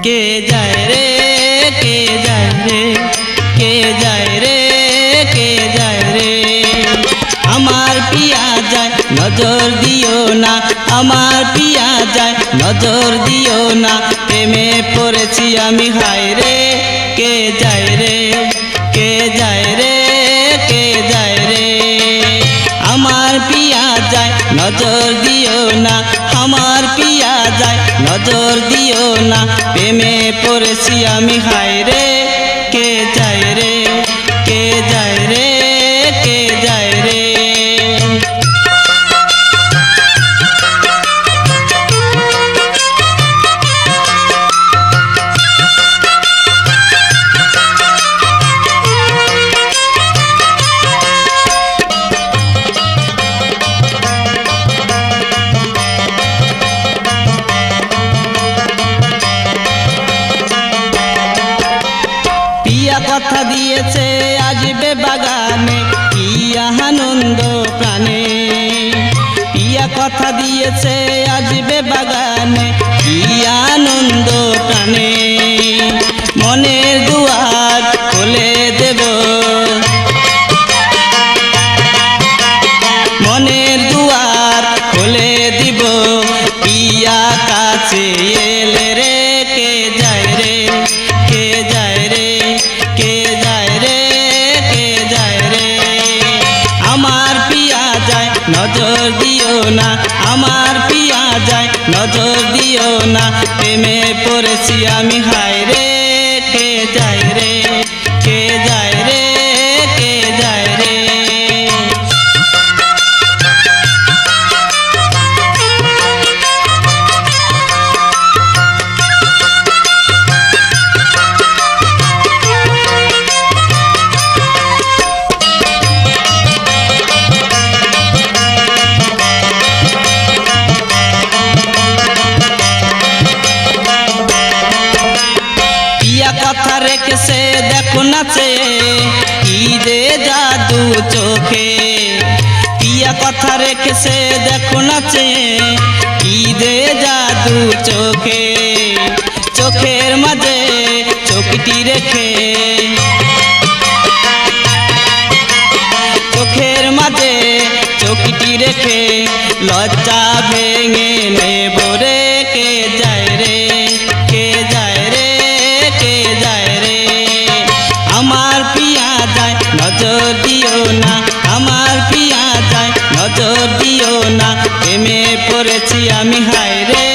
কে যায় রে কে যায় রে কে যায় রে কে যায় রে আমার পিয়া যায় নজর দিও না আমার পিয়া যায় নজর দিও না প্রেমে পড়েছি আমি হায় রে কে যায় রে কে যায় রে কে যায় রে আমার পিয়া যায় নজর দিও না আমার পিয়া যায় নজর দিও না প্রেমে পড়েছি আমি হায় রে কে যায় রে কে যায় রে কে যায় রে কথা দিয়েছে আসবে বাগানে কি আনন্দ প্রাণে পিয়া কথা দিয়েছে আসবে বাগানে কি আনন্দ প্রাণে মনের দুয়ার খুলে দেব মনের দুয়ার খুলে দিব পিয়া কাছে এলে রে কে যায় রে কে যায় রে কে যায় রে কে যায় রে আমার পিয়া যায় নজর দিও না আমার পিয়া যায় নজর দিও না প্রেমে পড়েছি আমি হায় রে কে যায় রে কে যায় রে কে যায় রে কথা রেখেছে দেখো নাচে কি যে জাদু চোখে পিয়া কথা রেখেছে দেখো নাচে কি যে জাদু চোখে চোখের মাঝে চোখটি রেখে চোখের মাঝে চোখটি রেখে লজ্জা ভেঙে নেব রে কে যায় রে কে যায় রে কে যায় রে আমার পিয়া যায় নজর দিও না আমার পিয়া যায় নজর দিও না প্রেমে পড়েছি আমি হায় রে